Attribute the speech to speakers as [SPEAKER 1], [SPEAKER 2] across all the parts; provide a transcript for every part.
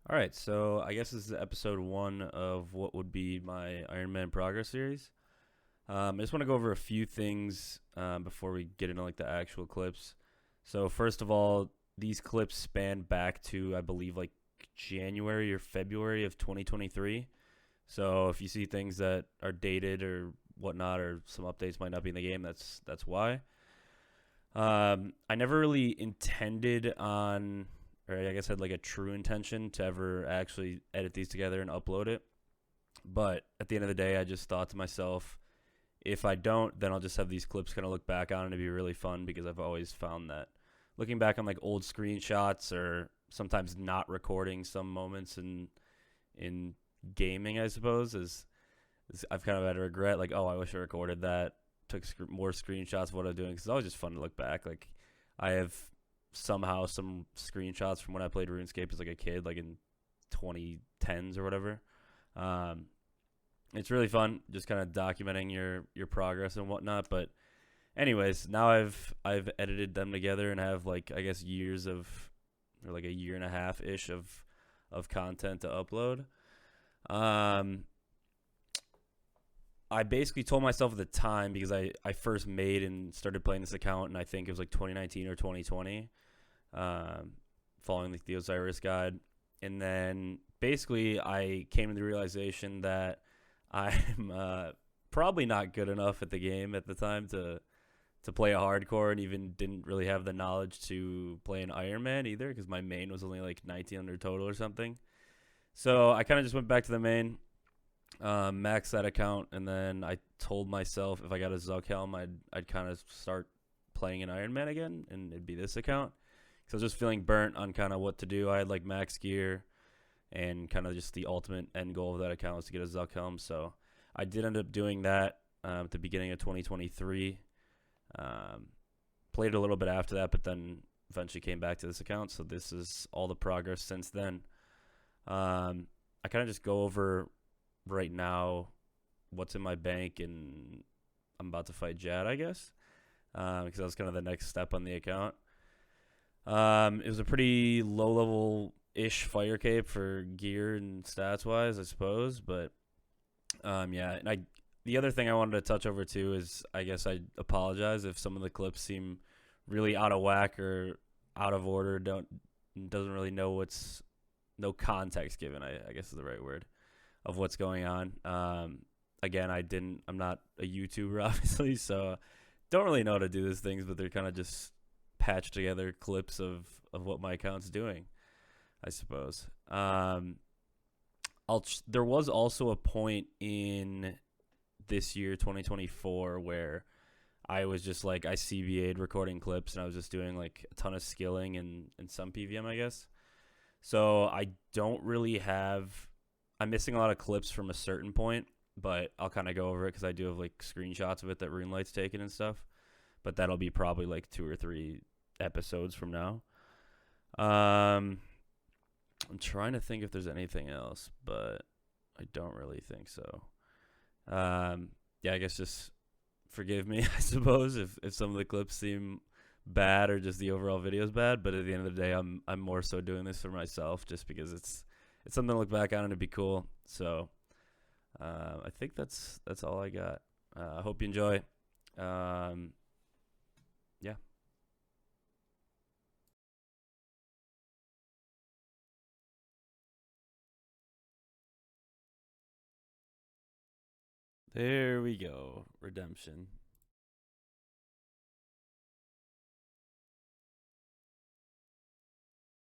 [SPEAKER 1] All right, so I guess this is episode 1 of what would be my Ironman progress series. I just want to go over a few things before we get into like the actual clips. So first of all, these clips span back to I believe like January or February of 2023. So if you see things that are dated or whatnot, or some updates might not be in the game, that's why. I never really intended on, or I guess had like a true intention to ever actually edit these together and upload it. But at the end of the day, I just thought to myself, if I don't, then I'll just have these clips kind of look back on and it'd be really fun because I've always found that looking back on like old screenshots or sometimes not recording some moments in gaming, I suppose, is I've kind of had a regret. Like, oh, I wish I recorded that, took more screenshots of what I was doing because it's always just fun to look back. Like, I have somehow some screenshots from when I played RuneScape as like a kid, like in 2010s or whatever. Um, it's really fun, just kind of documenting your progress and whatnot. But anyways, now I've edited them together and have like I guess years of, or like a year and a half ish of content to upload. Um, I basically told myself at the time because I first made and started playing this account, and I think it was like 2019 or 2020, um, following like the OSRS guide. And then basically I came to the realization that I'm probably not good enough at the game at the time to play a hardcore, and even didn't really have the knowledge to play an Ironman either because my main was only like 1900 total or something. So I kind of just went back to the main, maxed that account, and then I told myself if I got a Zuck helm, I'd kind of start playing an Ironman again, and it'd be this account. So I was just feeling burnt on kind of what to do. I had like max gear, and kind of just the ultimate end goal of that account was to get a Zuck helm. So I did end up doing that at the beginning of 2023. Um, Played a little bit after that, but then eventually came back to this account. So this is all the progress since then. I kind of just go over right now what's in my bank, and I'm about to fight Jad, I guess, because that was kind of the next step on the account. It was a pretty low level ish fire cape for gear and stats wise, I suppose. But yeah, and the other thing I wanted to touch over too is I guess I apologize if some of the clips seem really out of whack or out of order. Doesn't really know what's no context given. I guess is the right word of what's going on. Again, I'm not a YouTuber obviously, so don't really know how to do these things, but they're kind of just patched together clips of what my account's doing, I suppose. There was also a point in this year 2024 where I was just like I CBA'd recording clips, and I was just doing like a ton of skilling and some PVM, I guess. So I don't really have, I'm missing a lot of clips from a certain point, but I'll kind of go over it because I do have like screenshots of it that RuneLight's taken and stuff. But that'll be probably like 2 or 3 episodes from now. I'm trying to think if there's anything else, but I don't really think so. Yeah, I guess just forgive me, I suppose, if some of the clips seem bad or just the overall video is bad. But at the end of the day, I'm more so doing this for myself, just because it's something to look back on and it'd be cool. So I think that's all I got. I hope you enjoy. Yeah. There we go. Redemption.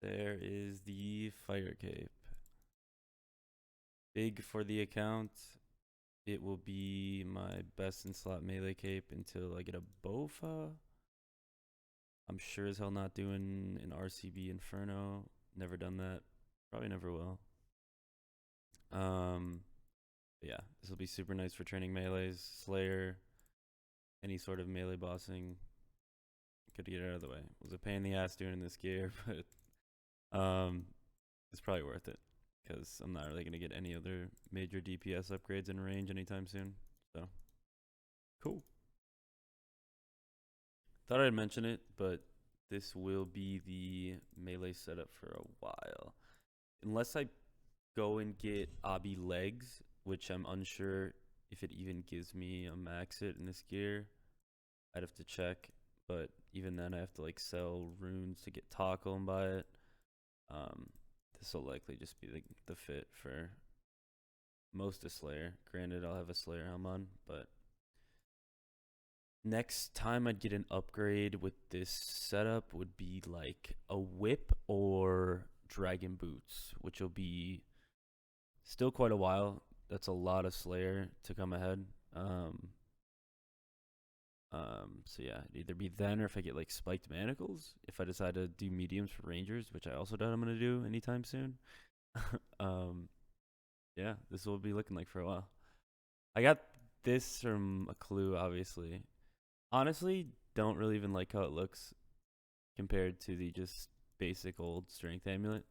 [SPEAKER 1] There is the fire cape. Big for the account. It will be my best in slot melee cape until I get a Bofa. I'm sure as hell not doing an RCB Inferno. Never done that. Probably never will. Um, yeah, this will be super nice for training melees, Slayer, any sort of melee bossing. Good to get it out of the way. It was a pain in the ass doing this gear, but it's probably worth it because I'm not really gonna get any other major DPS upgrades in range anytime soon. So cool. Thought I'd mention it, but this will be the melee setup for a while. unless I go and get Obby legs, which I'm unsure if it even gives me a max it in this gear. I'd have to check, but even then I have to like sell runes to get tackle and buy it. This will likely just be the fit for most of Slayer. Granted, I'll have a Slayer helm on, but next time I'd get an upgrade with this setup would be like a whip or dragon boots, which will be still quite a while. That's a lot of Slayer to come ahead. So yeah, it'd either be then or if I get like spiked manacles, if I decide to do mediums for rangers, which I also doubt I'm gonna do anytime soon. Yeah, this will be looking like for a while. I got this from a clue, obviously. Honestly, don't really even like how it looks compared to the just basic old strength amulet.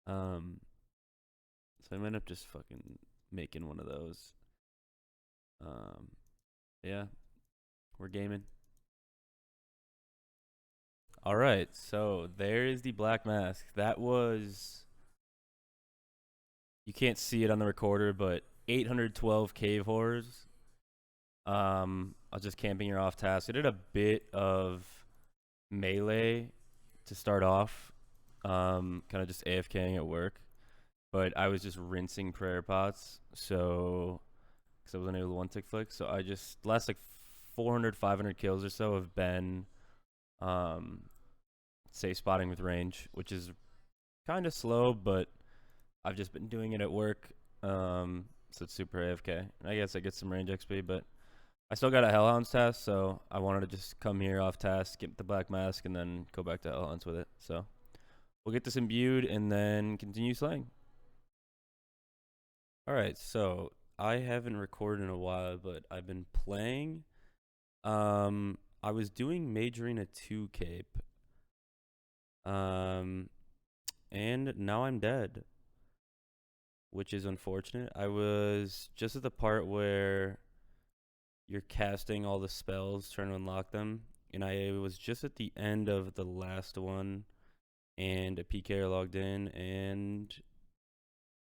[SPEAKER 1] So I might end up just fucking making one of those. Yeah, we're gaming. All right, so there is the black mask. That was, you can't see it on the recorder, but 812 cave horrors. I was just camping here off task. I did a bit of melee to start off, kind of just AFKing at work, but I was just rinsing prayer pots, so because I wasn't able to one tick flick. So I just last like 400, 500 kills or so have been safe spotting with range, which is kind of slow, but I've just been doing it at work. So it's super AFK. I guess I get some range XP, but I still got a Hellhounds task, so I wanted to just come here off task, get the black mask, and then go back to Hellhounds with it. So we'll get this imbued and then continue slaying. All right, so I haven't recorded in a while, but I've been playing. I was doing Major Arena 2 Cape. And now I'm dead, which is unfortunate. I was just at the part where you're casting all the spells, trying to unlock them, and I was just at the end of the last one, and a PKer logged in and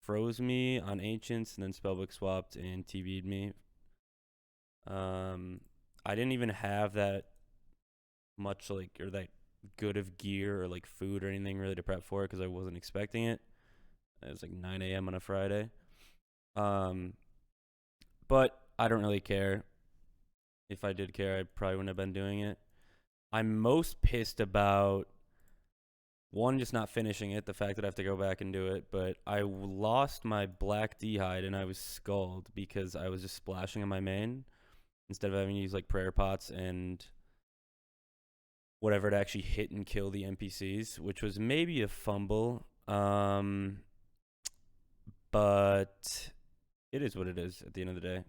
[SPEAKER 1] froze me on Ancients, and then Spellbook swapped and TV'd me. I didn't even have that much or that good of gear or like food or anything really to prep for it because I wasn't expecting it. It was like 9 a.m. on a Friday. But I don't really care. If I did care, I probably wouldn't have been doing it. I'm most pissed about one, just not finishing it, the fact that I have to go back and do it, but I lost my black D-hide and I was skulled because I was just splashing on my main instead of having to use like prayer pots and whatever to actually hit and kill the NPCs, which was maybe a fumble. But it is what it is at the end of the day.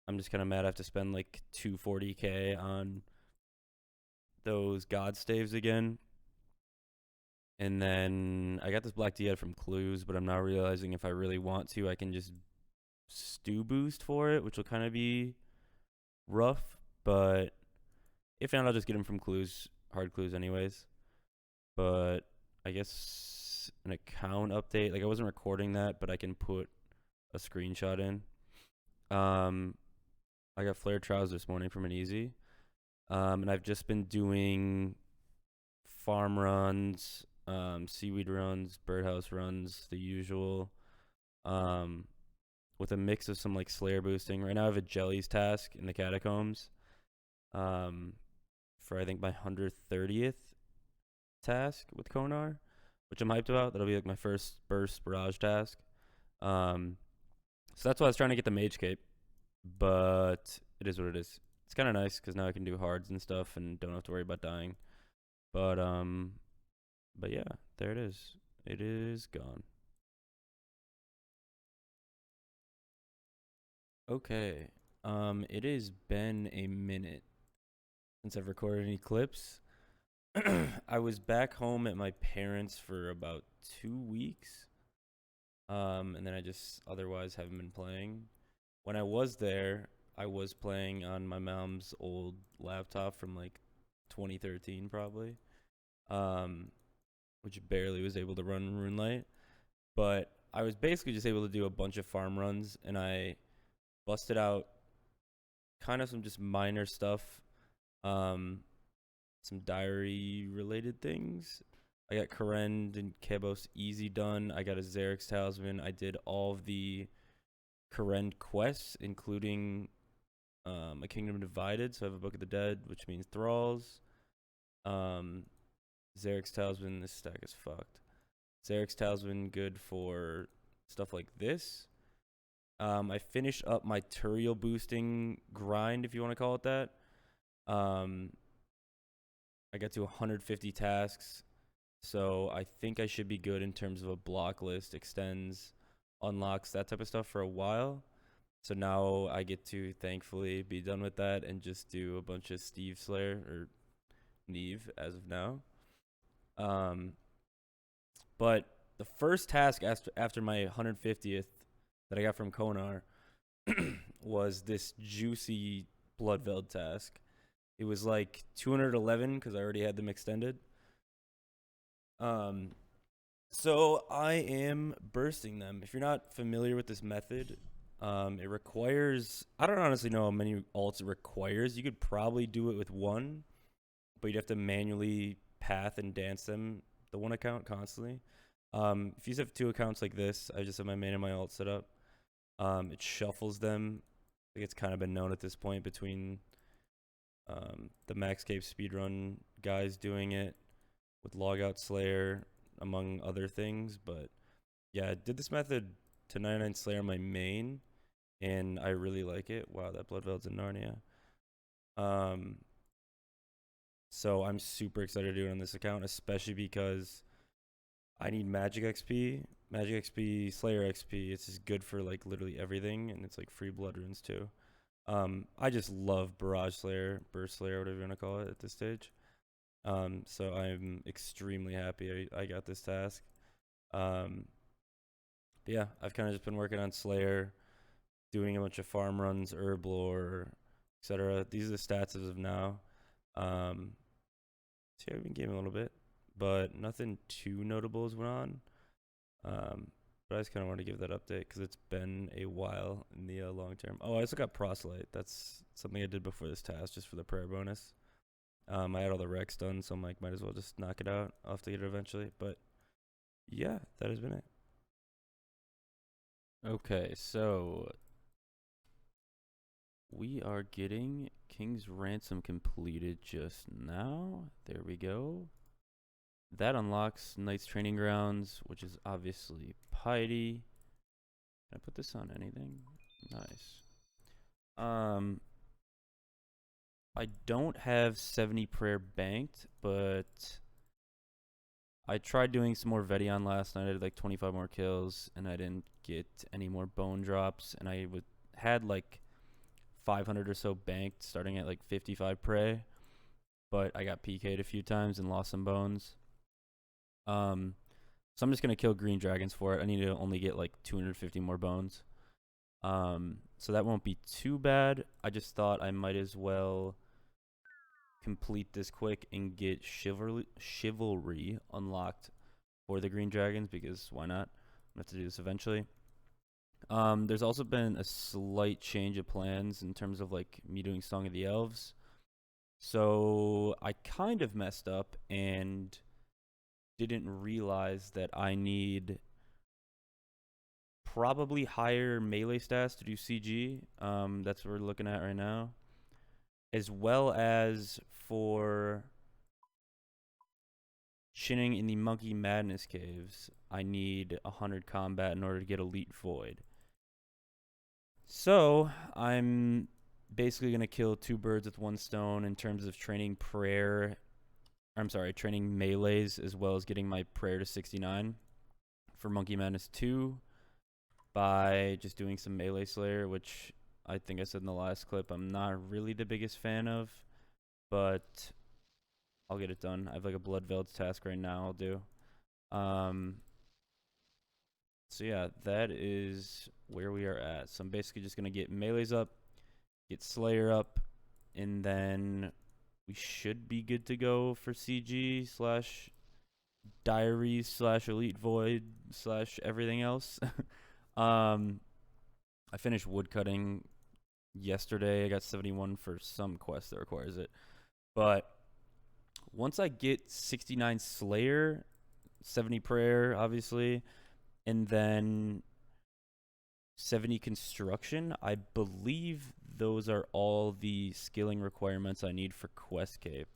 [SPEAKER 1] I'm just kind of mad I have to spend like 240k on those god staves again. And then I got this black D from clues, but I'm now realizing if I really want to, I can just stew boost for it, which will kind of be rough. But if not, I'll just get him from clues, hard clues anyways. But I guess an account update, like I wasn't recording that, but I can put a screenshot in. I got flare trials this morning from an easy. And I've just been doing farm runs, seaweed runs, birdhouse runs, the usual, with a mix of some like slayer boosting. Right now I have a jellies task in the catacombs, for I think my 130th task with Konar, which I'm hyped about. That'll be like my first burst barrage task. So that's why I was trying to get the mage cape, but it is what it is. It's kind of nice because now I can do hards and stuff and don't have to worry about dying. But yeah, there it is. It is gone. Okay. It has been a minute since I've recorded any clips. I was back home at my parents' for about 2 weeks. And then I just otherwise haven't been playing. When I was there, I was playing on my mom's old laptop from like 2013 probably. Which barely was able to run RuneLight. But I was basically just able to do a bunch of farm runs, and I busted out kind of some just minor stuff, some diary related things. I got Karen and Kebos easy done. I got a Xerix Talisman. I did all of the Karen quests, including a Kingdom Divided. So I have a Book of the Dead, which means Thralls. Xerix Talisman, this stack is fucked. Xerix Talisman, good for stuff like this. I finished up my Turiel boosting grind, if you want to call it that. I got to 150 tasks, so I think I should be good in terms of a block list, extends, unlocks, that type of stuff for a while. So now I get to, thankfully, be done with that and just do a bunch of Steve Slayer, or Neve, as of now. But the first task after my 150th that I got from Konar was this juicy Bloodveld task. It was like 211 because I already had them extended. So I am bursting them. If you're not familiar with this method, it requires, I don't honestly know how many alts it requires. You could probably do it with one, but you'd have to manually path and dance them, the one account, constantly. If you just have two accounts like this, I just have my main and my alt set up. It shuffles them. I think it's kind of been known at this point between the Max Cape speedrun guys doing it with Logout Slayer, among other things. But yeah, I did this method to 99 Slayer on my main, and I really like it. Wow, that Bloodveld's in Narnia. So I'm super excited to do it on this account, especially because I need Magic XP, Slayer XP. It's just good for like literally everything, and it's like free blood runes too. I just love Barrage Slayer, Burst Slayer, whatever you want to call it at this stage. So I'm extremely happy I got this task. But yeah, I've kind of just been working on Slayer, doing a bunch of farm runs, herb lore, etc. These are the stats as of now. See, I've been gaming a little bit, but nothing too notable has went on. But I just kind of wanted to give that update because it's been a while in the long term. Oh, I also got Proselyte. That's something I did before this task just for the prayer bonus. I had all the Rex done, so I'm like, might as well just knock it out. I'll have to get it eventually. But yeah, that has been it. Okay, so we are getting King's Ransom completed just now. There we go. That unlocks Knight's Training Grounds, which is obviously Piety. Can I put this on anything? Nice. I don't have 70 prayer banked, but I tried doing some more Vedion last night. I did like 25 more kills, and I didn't get any more bone drops. And I had like 500 or so banked, starting at like 55 prey, but I got PK'd a few times and lost some bones. So I'm just gonna kill green dragons for it. I need to only get like 250 more bones. So that won't be too bad. I just thought I might as well complete this quick and get chivalry unlocked for the green dragons, because why not? I'm gonna have to do this eventually. There's also been a slight change of plans in terms of like me doing Song of the Elves. So I kind of messed up and didn't realize that I need probably higher melee stats to do CG. That's what we're looking at right now. As well as for chinning in the Monkey Madness Caves, I need 100 combat in order to get Elite Void. So I'm basically going to kill two birds with one stone in terms of training training melees, as well as getting my prayer to 69 for Monkey Madness 2 by just doing some melee slayer, which I think I said in the last clip I'm not really the biggest fan of, but I'll get it done. I have like a Bloodveld task right now I'll do. So yeah, that is where we are at. So I'm basically just going to get melees up, get Slayer up, and then we should be good to go for CG / Diary / Elite Void / everything else. I finished woodcutting yesterday. I got 71 for some quest that requires it. But once I get 69 Slayer, 70 Prayer, obviously, and then 70 Construction, I believe those are all the skilling requirements I need for Quest Cape.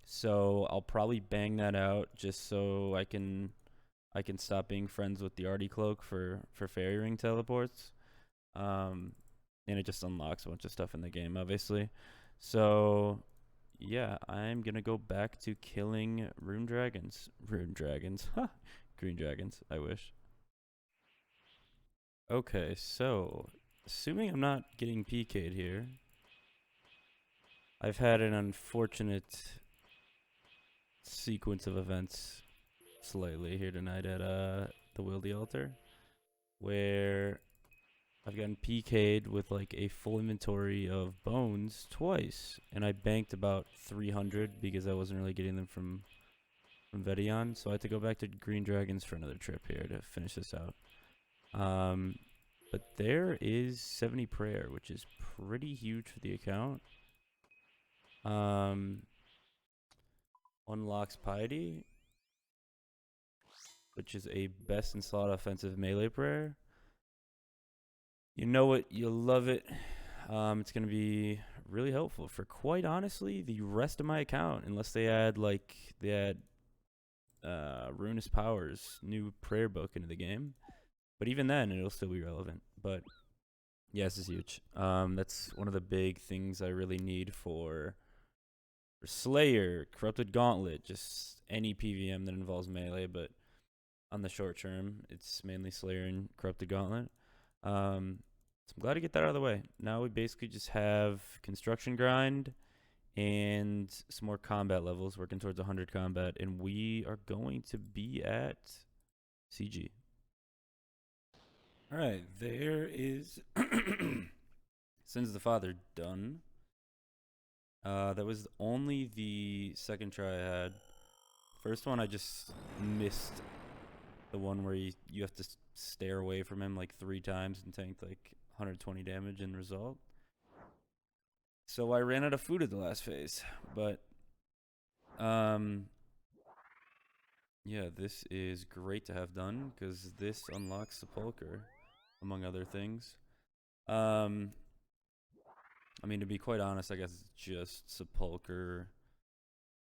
[SPEAKER 1] So I'll probably bang that out just so I can stop being friends with the Artie Cloak for Fairy Ring teleports. And it just unlocks a bunch of stuff in the game, obviously. So yeah, I'm gonna go back to killing Rune Dragons. Rune Dragons. Ha! Green Dragons, I wish. Okay, so assuming I'm not getting PK'd here, I've had an unfortunate sequence of events slightly here tonight at the Wildy Altar, where I've gotten PK'd with like a full inventory of bones twice, and I banked about 300 because I wasn't really getting them from Vedion, so I had to go back to Green Dragons for another trip here to finish this out. But there is 70 Prayer, which is pretty huge for the account. Unlocks Piety, which is a best in slot offensive melee prayer. You know it, you love it. It's gonna be really helpful for, quite honestly, the rest of my account, unless they add Ruinous Powers new prayer book into the game. But even then, it'll still be relevant. But yeah, this is huge. That's one of the big things I really need for Slayer, Corrupted Gauntlet, just any PVM that involves melee. But on the short term, it's mainly Slayer and Corrupted Gauntlet. So I'm glad to get that out of the way. Now we basically just have construction grind and some more combat levels, working towards 100 combat, and we are going to be at CG. All right, there is Sins of the Father done. That was only the second try I had. First one I just missed the one where you have to stare away from him like 3 times and tank like 120 damage in result. So I ran out of food at the last phase, but yeah, this is great to have done because this unlocks Sepulcher, among other things. I mean, to be quite honest, I guess it's just Sepulcher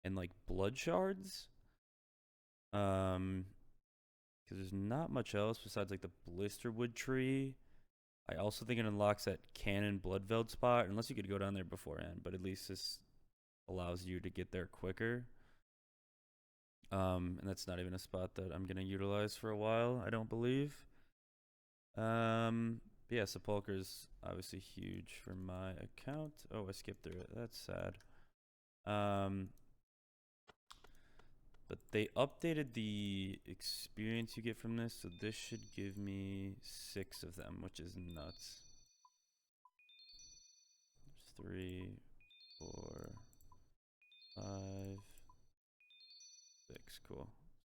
[SPEAKER 1] and like blood shards. Because there's not much else besides like the Blisterwood tree. I also think it unlocks that Cannon Bloodveld spot, unless you could go down there beforehand, but at least this allows you to get there quicker. And that's not even a spot that I'm gonna utilize for a while, I don't believe. Yeah, Sepulcher's obviously huge for my account. Oh, I skipped through it. That's sad. But they updated the experience you get from this, so this should give me 6 of them, which is nuts. There's 3, 4, 5, 6. Cool.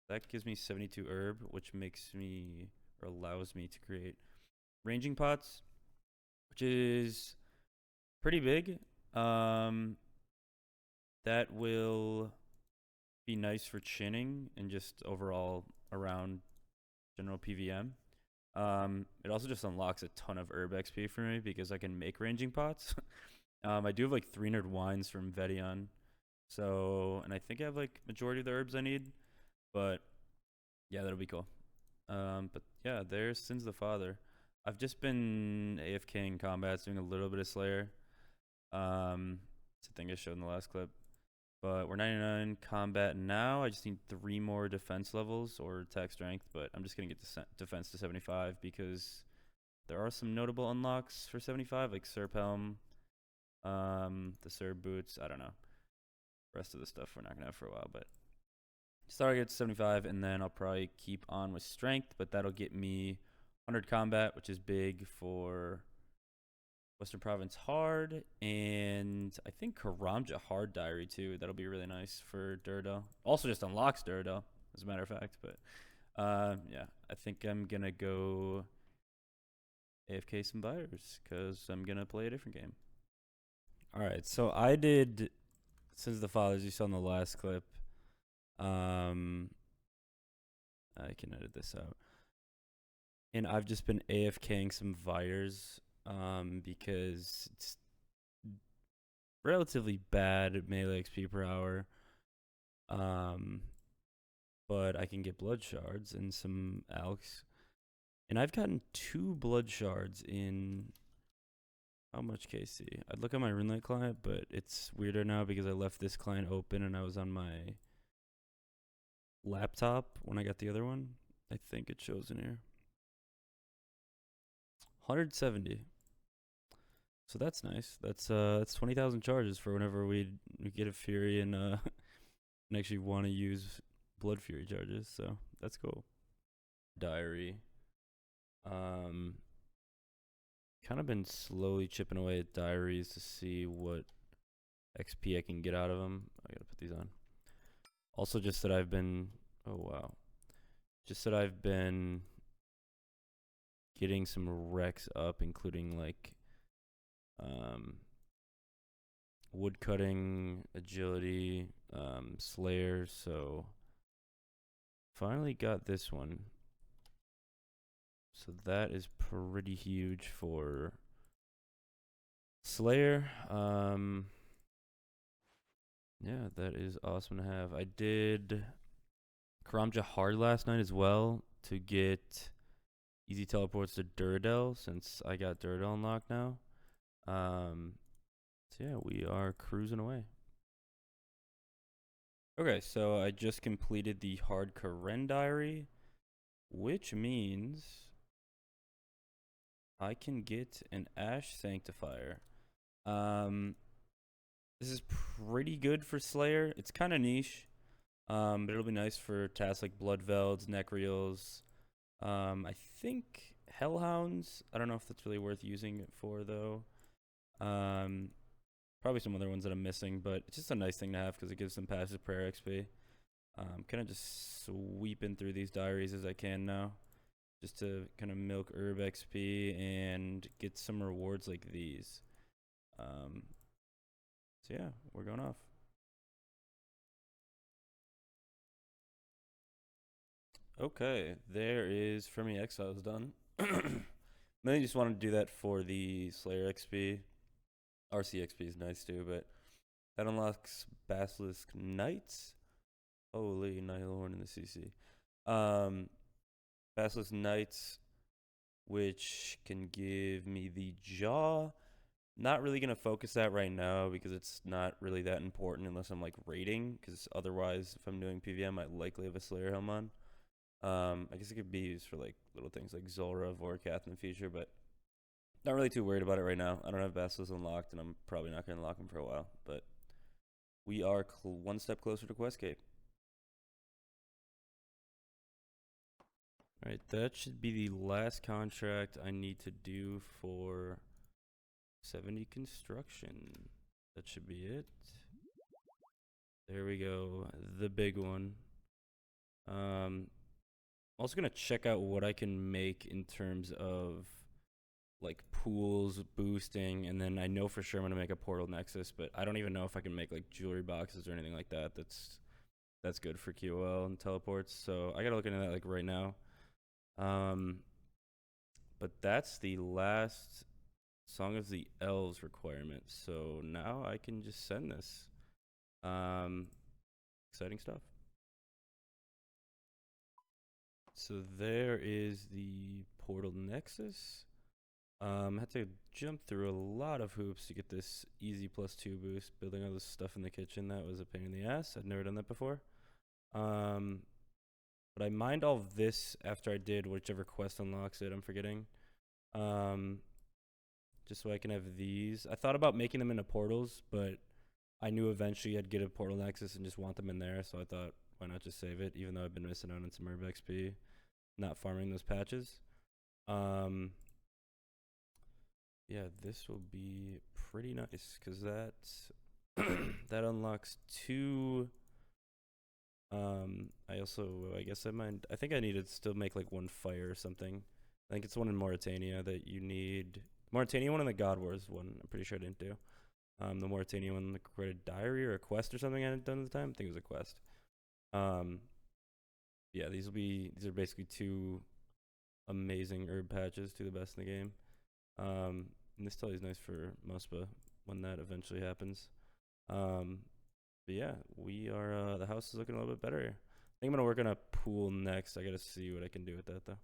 [SPEAKER 1] That gives me 72 herb, which makes me, or allows me to create ranging pots, which is pretty big. That will be nice for chinning and just overall around general PVM. It also just unlocks a ton of herb XP for me because I can make ranging pots. I do have like 300 wines from Vedion, so, and I think I have like majority of the herbs I need, but yeah, that'll be cool. But yeah, there's Sins of the Father. I've just been AFK in combat, doing a little bit of Slayer. It's a thing I showed in the last clip. But we're 99 combat now. I just need 3 more defense levels or attack strength, but I'm just going to get defense to 75 because there are some notable unlocks for 75, like Serp Helm, the Serb Boots. I don't know. The rest of the stuff we're not going to have for a while, but start to get to 75, and then I'll probably keep on with strength, but that'll get me 100 combat, which is big for Western Province hard, and I think Karamja hard diary too. That'll be really nice for Durdo. Also just unlocks Durdo.
[SPEAKER 2] as a matter of fact. But yeah, I think I'm gonna go AFK some virus because I'm gonna play a different game.
[SPEAKER 1] All right, so I did Sins of the Fathers. You saw in the last clip. I can edit this out. And I've just been AFKing some Vires because it's relatively bad melee XP per hour. But I can get blood shards and some alks. And I've gotten 2 blood shards in how much KC? I'd look at my RuneLite client, but it's weirder now because I left this client open and I was on my laptop when I got the other one. I think it shows in here. 170. So that's nice. That's 20,000 charges for whenever we get a Fury and and actually want to use Blood Fury charges. So that's cool. Diary. Kind of been slowly chipping away at diaries to see what XP I can get out of them. I gotta put these on. Also, just that I've been. Oh wow. Just that I've been getting some recs up, including like wood cutting, agility, Slayer. So finally got this one. So that is pretty huge for Slayer. Yeah, that is awesome to have. I did Karamja hard last night as well to get easy teleports to Duradel since I got Duradel unlocked now. So yeah, we are cruising away. Okay, so I just completed the hard Cen Diary, which means I can get an Ash Sanctifier. This is pretty good for Slayer. It's kind of niche, but it'll be nice for tasks like Bloodvelds, Necreals. I think Hellhounds. I don't know if that's really worth using it for though. Probably some other ones that I'm missing, but it's just a nice thing to have because it gives them passive prayer XP. Kind of just sweeping through these diaries as I can now, just to kind of milk herb XP and get some rewards like these. So yeah, we're going off. Okay, there is Frome X. I was done. Mainly just wanted to do that for the Slayer XP. RC XP is nice too, but that unlocks Basilisk Knights. Holy Nihilhorn in the CC. Basilisk Knights, which can give me the Jaw. Not really going to focus that right now because it's not really that important unless I'm like raiding, because otherwise if I'm doing PvM I likely have a Slayer helm on. I guess it could be used for like little things like Zulrah, Vorkath in the future, but not really too worried about it right now. I don't have Basilisk unlocked and I'm probably not going to unlock him for a while, but we are one step closer to Quest Cape. Alright, that should be the last contract I need to do for 70 construction. That should be it. There we go, the big one. I'm also gonna check out what I can make in terms of like pools, boosting, and then I know for sure I'm gonna make a portal nexus, but I don't even know if I can make like jewelry boxes or anything like that. That's good for QOL and teleports. So I gotta look into that like right now. But that's the last Song of the Elves requirement. So now I can just send this. Exciting stuff. So there is the Portal Nexus. I had to jump through a lot of hoops to get this easy +2 boost. Building all this stuff in the kitchen, that was a pain in the ass. I'd never done that before. But I mined all of this after I did whichever quest unlocks it. I'm forgetting. Just so I can have these. I thought about making them into portals, but I knew eventually I'd get a portal nexus and just want them in there. So I thought, why not just save it? Even though I've been missing out on some herb XP, not farming those patches. Yeah, this will be pretty nice because that that unlocks 2
[SPEAKER 2] I guess I think I need to still make like one fire or something. I think it's one in Mauritania that you need. Mauritania one and the God Wars one. I'm pretty sure I didn't do. The Mauritania one, like a diary or a quest or something I hadn't done at the time. I think it was a quest. Yeah, these are basically two amazing herb patches, two of the best in the game. And this totally is nice for Muspa when that eventually happens. But yeah, we are, the house is looking a little bit better here. I think I'm going to work on a pool next. I got to see what I can do with that, though.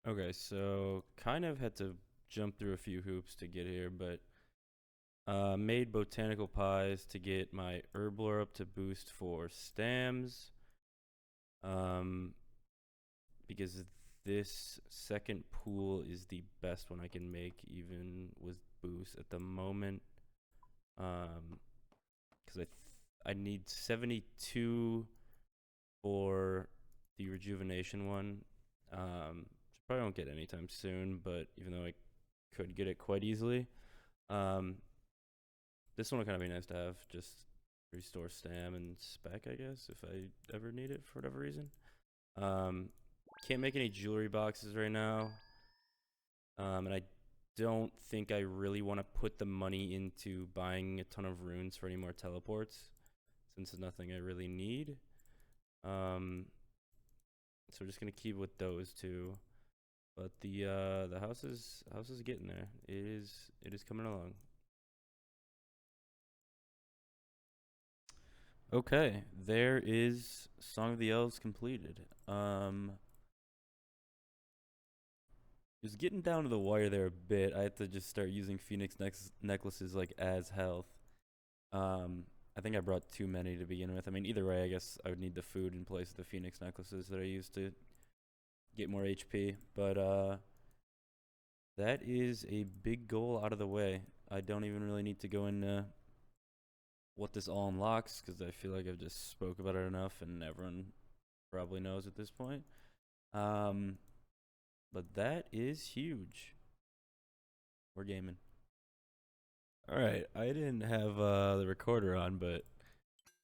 [SPEAKER 2] Okay, so kind of had to jump through a few hoops to get here, but made botanical pies to get my herblore up to boost for stams. Because this second pool is the best one I can make, even with boost at the moment. Because I need 72 for the rejuvenation one. Probably won't get anytime soon, but even though I could get it quite easily, this one would kind of be nice to have. Just restore stam and spec, I guess, if I ever need it for whatever reason. Can't make any jewelry boxes right now. And I don't think I really want to put the money into buying a ton of runes for any more teleports, since it's nothing I really need. So we're just gonna keep with those two. But the house is getting there. It is coming along. Okay, there is Song of the Elves completed. Just getting down to the wire there a bit. I had to just start using Phoenix necklaces like as health. I think I brought too many to begin with. I mean, either way, I guess I would need the food in place of the Phoenix necklaces that I used to get more HP. But that is a big goal out of the way. I don't even really need to go into what this all unlocks, because I feel like I've just spoke about it enough and everyone probably knows at this point. But that is huge. We're gaming. Alright, I didn't have the recorder on, but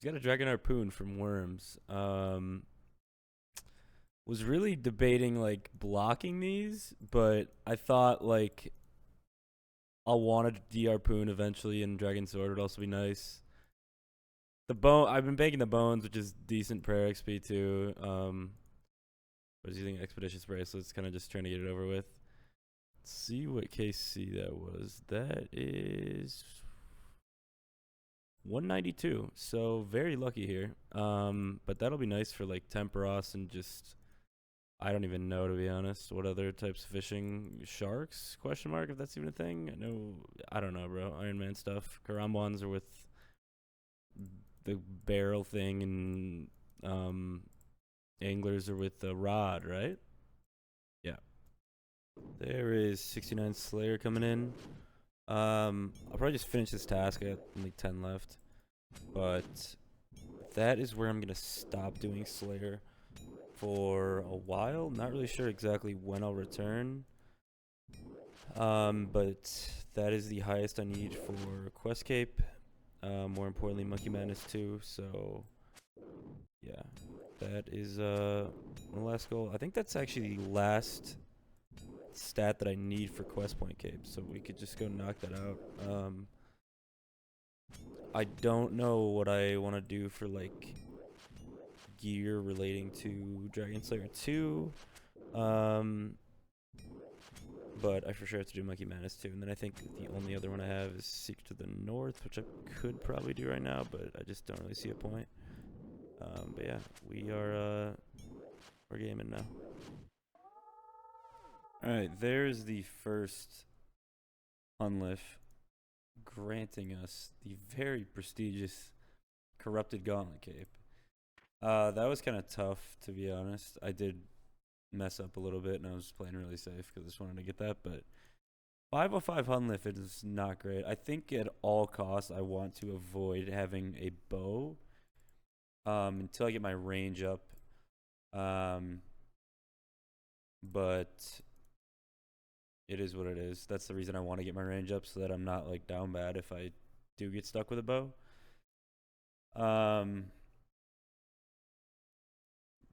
[SPEAKER 2] he's got a Dragon Harpoon from Worms. Was really debating like blocking these, but I thought like I'll want a D Harpoon eventually, and Dragon Sword would also be nice. The bone, I've been banking the bones, which is decent prayer XP too. I was using Expeditious Bracelets, kind of just trying to get it over with. Let's see what KC that was. That is 192, so very lucky here. But that'll be nice for like Temperos and just, I don't even know, to be honest, what other types of fishing. Sharks, question mark, if that's even a thing. I don't know, bro. Ironman stuff. Karambwans are with the barrel thing, and anglers are with the rod, right? Yeah. There is 69 Slayer coming in. I'll probably just finish this task. I got only 10 left. But that is where I'm going to stop doing Slayer for a while. Not really sure exactly when I'll return. But that is the highest I need for Quest Cape. More importantly, Monkey Madness 2. So, yeah. That is my last goal. I think that's actually the last stat that I need for Quest Point Cape, so we could just go knock that out. I don't know what I want to do for like gear relating to Dragon Slayer 2, but I for sure have to do Monkey Madness 2, and then I think the only other one I have is Secret to the North, which I could probably do right now, but I just don't really see a point. But yeah, we're gaming now. Alright, there's the first Unlift, granting us the very prestigious Corrupted Gauntlet Cape. That was kind of tough, to be honest. I did mess up a little bit, and I was playing really safe because I just wanted to get that, but 505 Unlift is not great. I think at all costs I want to avoid having a bow until I get my range up. But it is what it is. That's the reason I want to get my range up, so that I'm not like down bad if I do get stuck with a bow.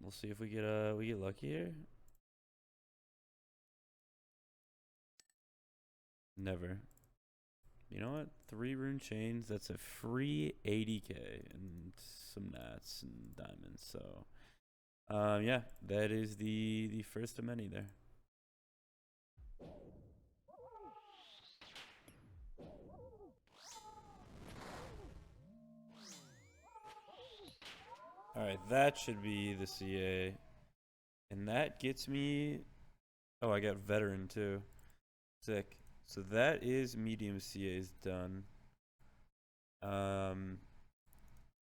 [SPEAKER 2] We'll see if we get lucky here. Never. You know what? 3 rune chains. That's a free 80k and some nats and diamonds. So, yeah, that is the first of many there. All right, that should be the CA, and that gets me. Oh, I got veteran too. Sick. So that is medium CA's done.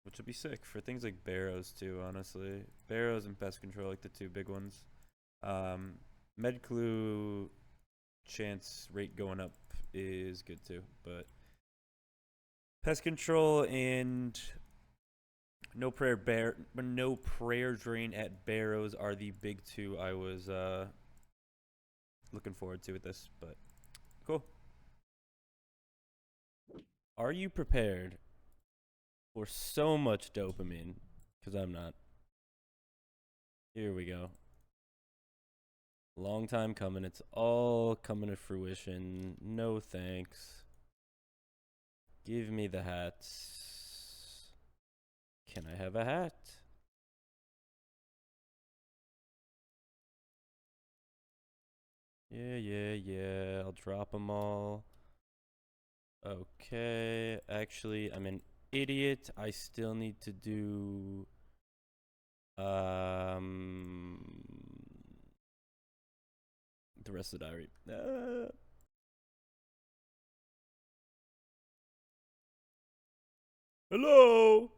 [SPEAKER 2] Which would be sick for things like barrows too, honestly. Barrows and pest control, like the 2 big ones. Med clue chance rate going up is good too, but pest control and no prayer drain at barrows are the big 2 I was looking forward to with this, but cool. Are you prepared for so much dopamine? Because I'm not. Here we go. Long time coming. It's all coming to fruition. No thanks. Give me the hats. Can I have a hat? Yeah. I'll drop them all. Okay. Actually, I'm an idiot. I still need to do the rest of the diary. Hello.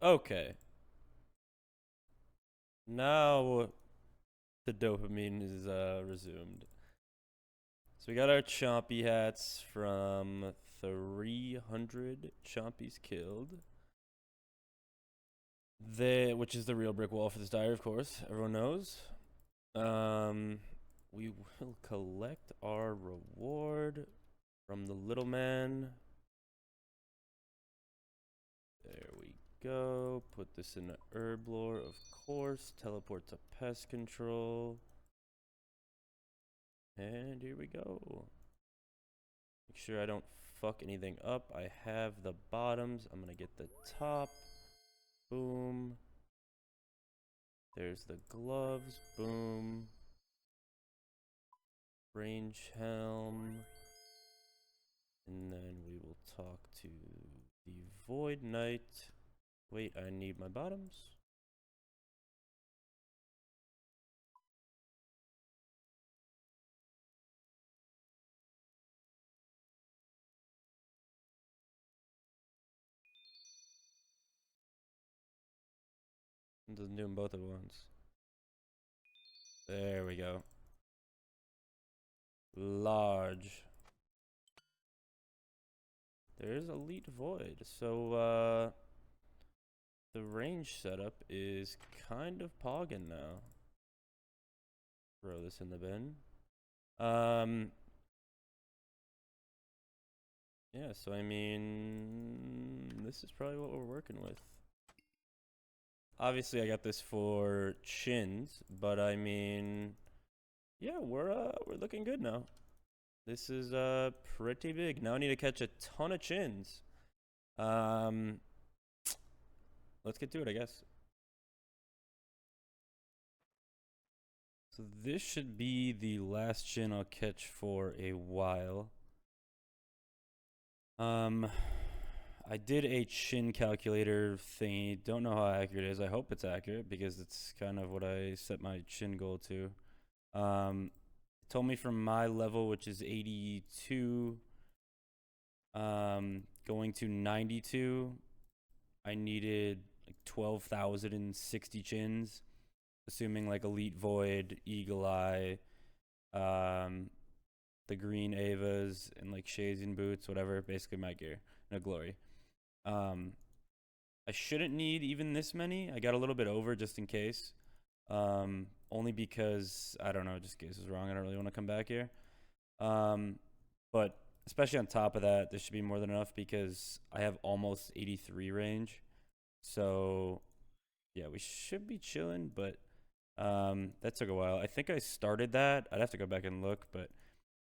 [SPEAKER 2] Okay. Now the dopamine is resumed. So we got our chompy hats from 300 chompies killed. Which is the real brick wall for this diary, of course. Everyone knows. We will collect our reward from the little man. There we go. Put this in the herb lore, of course. Teleport to pest control. And here we go. Make sure I don't fuck anything up. I have the bottoms. I'm gonna get the top. Boom. There's the gloves. Boom. Range helm. And then we will talk to the Void Knight. Wait, I need my bottoms. It doesn't do them both at once. There we go. Large. There's Elite Void. So, the range setup is kind of pogging now. Throw this in the bin. Yeah, so I mean, this is probably what we're working with. Obviously, I got this for chins, but I mean, yeah, we're looking good now. This is pretty big. Now I need to catch a ton of chins. Let's get to it, I guess. So this should be the last chin I'll catch for a while. I did a chin calculator thingy. Don't know how accurate it is. I hope it's accurate because it's kind of what I set my chin goal to. It told me from my level, which is 82, going to 92, I needed like 12,060 chins, assuming like Elite Void, Eagle Eye, the green Avas, and like Shazian boots, whatever. Basically my gear. No glory. I shouldn't need even this many. I got a little bit over just in case. Only because, I don't know, just in case it's wrong. I don't really want to come back here. But
[SPEAKER 1] especially on top of that, there should be more than enough because I have almost 83 range. So, yeah, we should be chilling, but that took a while. I think I started that. I'd have to go back and look, but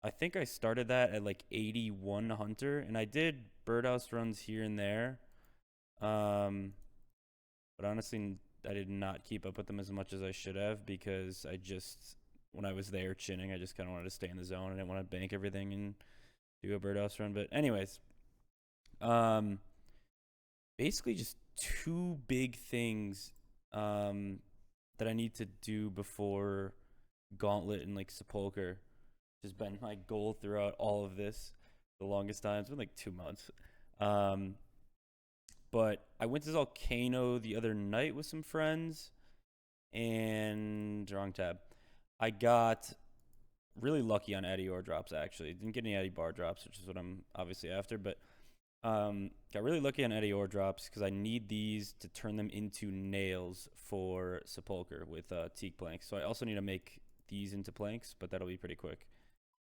[SPEAKER 1] I think I started that at like 81 hunter, and I did birdhouse runs here and there. But honestly, I did not keep up with them as much as I should have because when I was there chinning, I just kind of wanted to stay in the zone. I didn't want to bank everything and do a birdhouse run. But anyways, basically just two big things that I need to do before Gauntlet and like Sepulcher. Has been my goal throughout all of this. The longest time, it's been like 2 months. But I went to Volcano the other night with some friends, and wrong tab. I got really lucky on Addy Ore drops, actually. Didn't get any Addy Bar drops, which is what I'm obviously after, but got really lucky on Addy Ore drops because I need these to turn them into nails for Sepulcher with teak planks. So I also need to make these into planks, but that'll be pretty quick.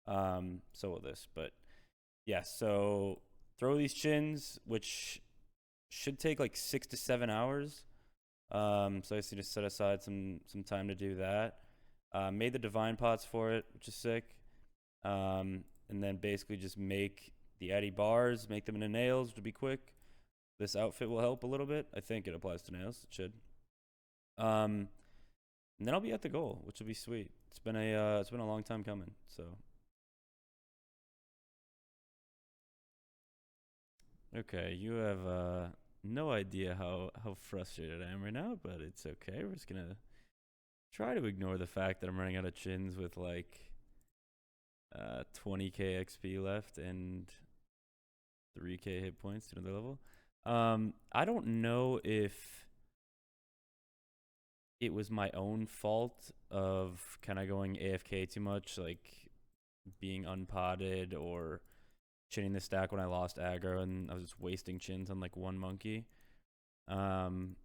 [SPEAKER 1] So will this, but yeah, so throw these chins, which should take like 6 to 7 hours. So I just need to set aside some time to do that. Made the divine pots for it, which is sick. And then basically just make the Addy bars, make them into nails, which will be quick. This outfit will help a little bit. I think it applies to nails. It should. And then I'll be at the goal, which will be sweet. It's been a long time coming. So. Okay, you have no idea how frustrated I am right now, but it's okay. We're just gonna try to ignore the fact that I'm running out of chins with like 20k XP left and 3k hit points to another level. I don't know if it was my own fault of kind of going AFK too much, like being unpotted or chinning the stack when I lost aggro and I was just wasting chins on like one monkey. But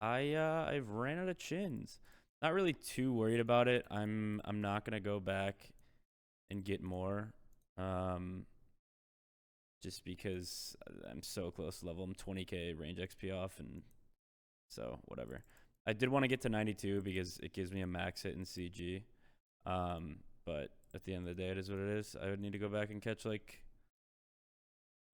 [SPEAKER 1] I've ran out of chins. Not really too worried about it. I'm not gonna go back and get more. Just because I'm so close to level. I'm 20k range XP off, and so whatever. I did want to get to 92 because it gives me a max hit in CG. But at the end of the day, it is what it is. I would need to go back and catch like,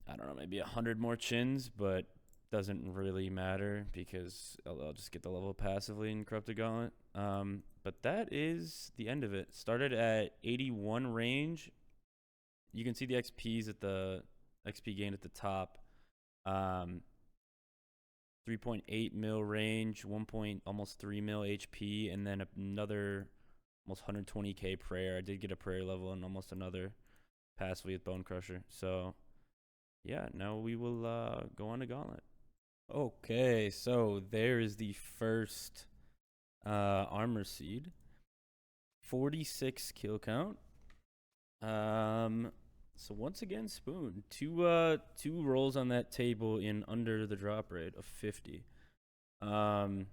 [SPEAKER 1] I don't know, maybe 100 more chins, but doesn't really matter because I'll just get the level passively in Corrupted Gauntlet. But that is the end of it. Started at 81 range. You can see the XPs at the XP gain at the top. 3.8 mil range, almost 3 mil HP, and then another almost 120k prayer. I did get a prayer level and almost another passively with Bone Crusher. So yeah, now we will go on to Gauntlet. Okay, so there is the first armor seed. 46 kill count. So once again, Spoon. Two rolls on that table in under the drop rate of 50. So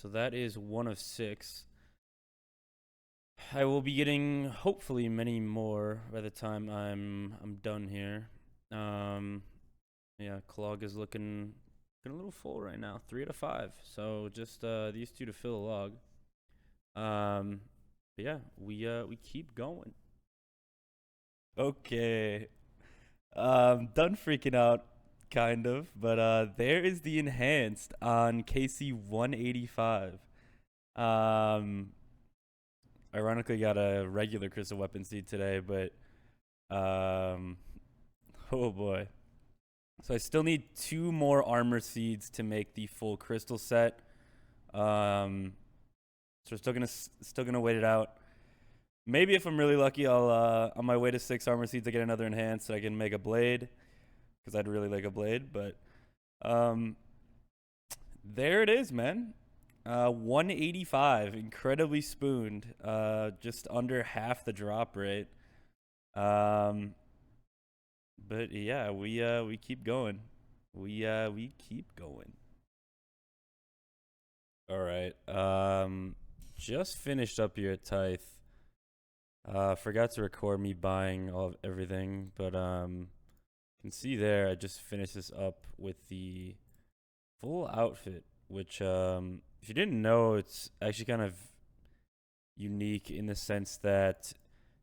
[SPEAKER 1] that is 1 of 6. I will be getting hopefully many more by the time I'm done here. Yeah, Clog is looking a little full right now. 3 out of 5. So just these two to fill a log. But yeah, we keep going. Okay. Done freaking out, kind of. But there is the enhanced on KC 185. Ironically got a regular crystal weapon seed today, but oh boy. So I still need 2 more armor seeds to make the full crystal set. So we're still gonna wait it out. Maybe if I'm really lucky, I'll on my way to 6 armor seeds, I get another enhanced so I can make a blade, because I'd really like a blade. But there it is, man. 185, incredibly spooned. Just under half the drop rate. But yeah, we keep going. We keep going. All right. Just finished up here at Tith. Forgot to record me buying all of everything, but you can see there I just finished this up with the full outfit, which if you didn't know, it's actually kind of unique in the sense that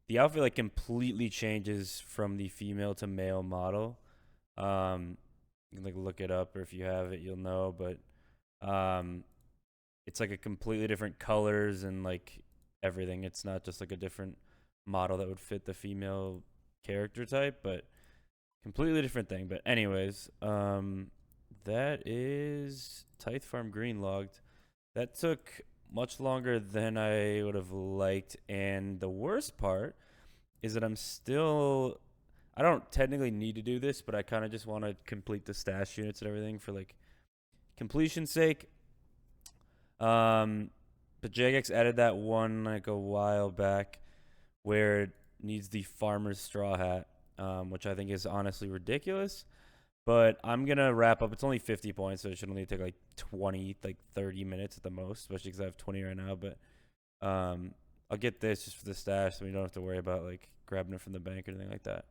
[SPEAKER 1] the outfit like completely changes from the female to male model. You can like look it up, or if you have it, you'll know. But it's like a completely different colors and like everything. It's not just like a different model that would fit the female character type, but completely different thing. But anyways, that is Tith Farm green logged. That took much longer than I would have liked, and the worst part is that I don't technically need to do this, but I kind of just want to complete the stash units and everything for like completion's sake. But Jagex added that one like a while back where it needs the farmer's straw hat, which I think is honestly ridiculous. But I'm going to wrap up. It's only 50 points, so it should only take like 20, like 30 minutes at the most, especially because I have 20 right now. But I'll get this just for the stash so we don't have to worry about like grabbing it from the bank or anything like that.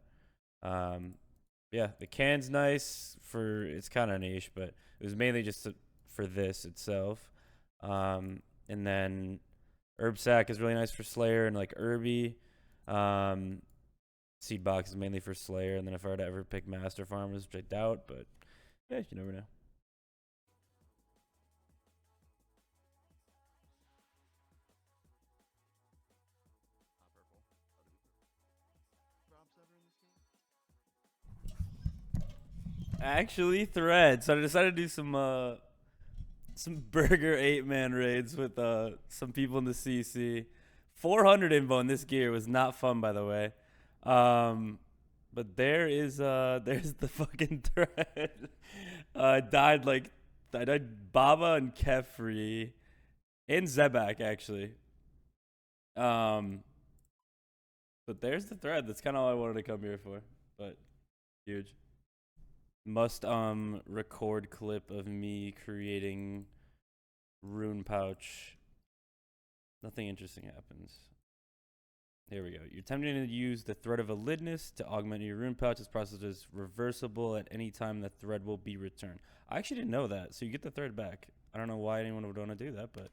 [SPEAKER 1] Yeah, the can's nice it's kind of niche, but it was mainly just for this itself. And then herb sack is really nice for Slayer and like Herby. Seed box is mainly for Slayer, and then if I were to ever pick Master Farmers, which I doubt, but yeah, you never know. Actually, thread. So I decided to do some burger 8-man raids with some people in the CC. 400 info in this gear was not fun, by the way. But there's the fucking thread. I died Baba and Kefri and Zebak actually. But there's the thread. That's kind of all I wanted to come here for. But huge. Must record clip of me creating Rune Pouch. Nothing interesting happens. Here we go. You're attempting to use the thread of validness to augment your Rune Pouch. This process is reversible at any time the thread will be returned. I actually didn't know that, so you get the thread back. I don't know why anyone would want to do that, but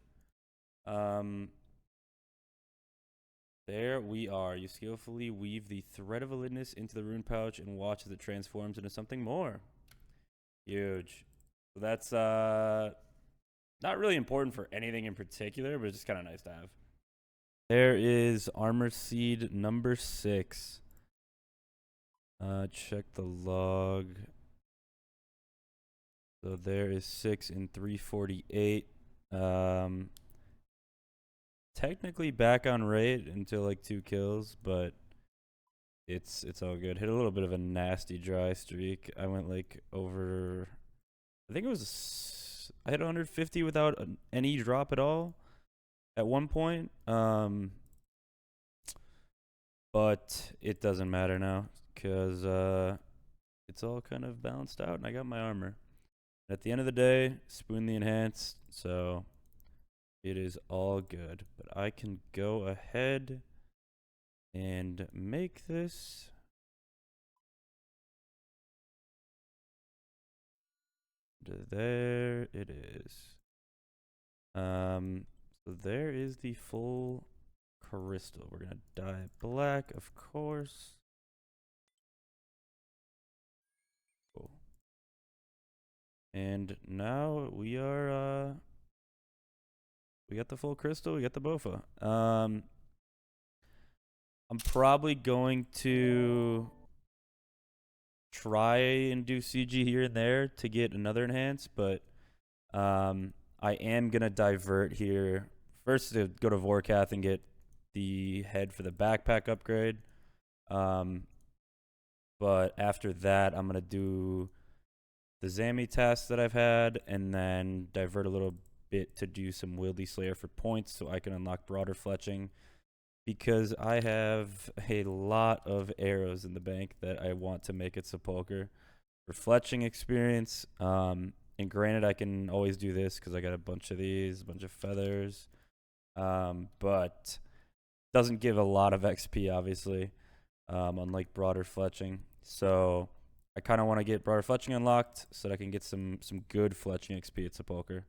[SPEAKER 1] there we are. You skillfully weave the thread of validness into the Rune Pouch and watch as it transforms into something more. Huge. So that's not really important for anything in particular, but it's just kind of nice to have. There is armor seed number 6. Check the log. So there is 6 in 348. Technically back on rate until like 2 kills, but it's all good. Hit a little bit of a nasty dry streak. I went like over, I think it was, I hit 150 without any drop at all at one point. But it doesn't matter now because it's all kind of balanced out and I got my armor. At the end of the day, spoon the enhanced, so it is all good. But I can go ahead and make this. There it is. So there is the full crystal. We're gonna dye it black, of course. Cool. And now we are we got the full crystal, we got the Bofa. I'm probably going to try and do CG here and there to get another enhance, but I am gonna divert here first to go to Vorkath and get the head for the backpack upgrade. But after that, I'm gonna do the Zami task that I've had, and then divert a little bit to do some Wieldy Slayer for points so I can unlock broader fletching, because I have a lot of arrows in the bank that I want to make it Sepulcher for fletching experience. And granted, I can always do this because I got a bunch of these, a bunch of feathers. But
[SPEAKER 2] Doesn't give a lot of XP, obviously, unlike broader fletching. So I kind of want to get broader fletching unlocked so that I can get some good fletching XP at Sepulcher.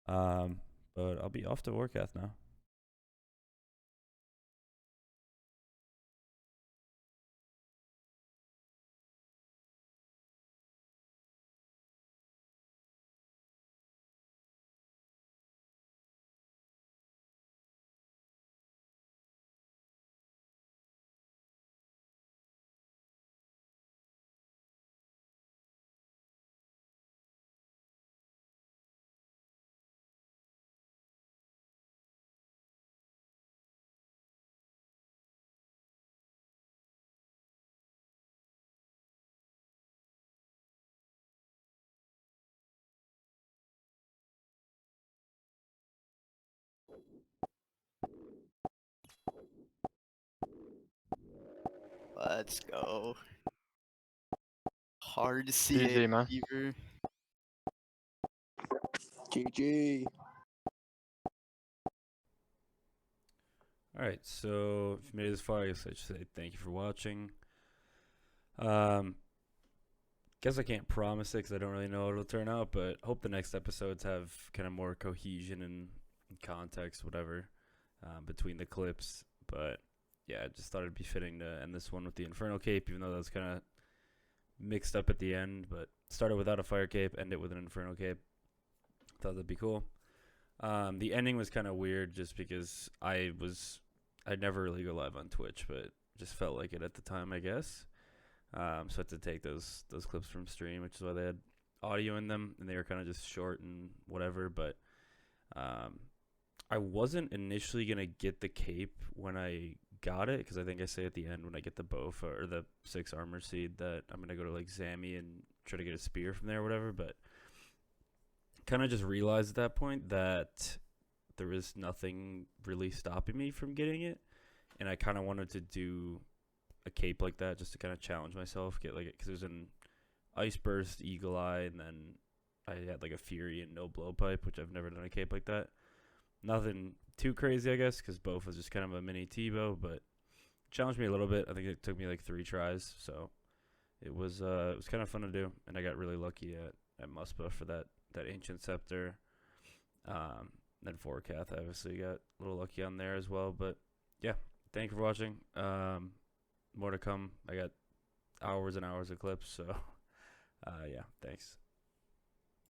[SPEAKER 2] But I'll be off to Warcath now.
[SPEAKER 3] Let's go. Hard to see
[SPEAKER 4] GG,
[SPEAKER 3] it,
[SPEAKER 4] man.
[SPEAKER 3] Beaver.
[SPEAKER 5] GG.
[SPEAKER 1] All right, so if you made it this far, I guess I should say thank you for watching. Guess I can't promise it because I don't really know how it'll turn out, but hope the next episodes have kind of more cohesion and context, whatever, between the clips. But yeah, I just thought it'd be fitting to end this one with the Infernal Cape, even though that was kind of mixed up at the end. But started without a Fire Cape, end it with an Infernal Cape. Thought that'd be cool. The ending was kind of weird just because I'd never really go live on Twitch, but just felt like it at the time, I guess. So I had to take those clips from stream, which is why they had audio in them, and they were kind of just short and whatever. But I wasn't initially gonna get the cape when I got it, because I think I say at the end when I get the Bofa or the 6 armor seed that I'm gonna go to like Zammy and try to get a spear from there or whatever. But kind of just realized at that point that there was nothing really stopping me from getting it, and I kind of wanted to do a cape like that just to kind of challenge myself, get like it, because it was an Ice Burst, Eagle Eye, and then I had like a Fury and no Blowpipe, which I've never done a cape like that. Nothing too crazy, I guess, because both was just kind of a mini T-bow, but challenged me a little bit. I think it took me like 3 tries, so it was kind of fun to do, and I got really lucky at Muspa for that Ancient Scepter. Then Forecath, I obviously got a little lucky on there as well, but yeah, thank you for watching. More to come. I got hours and hours of clips, so yeah, thanks.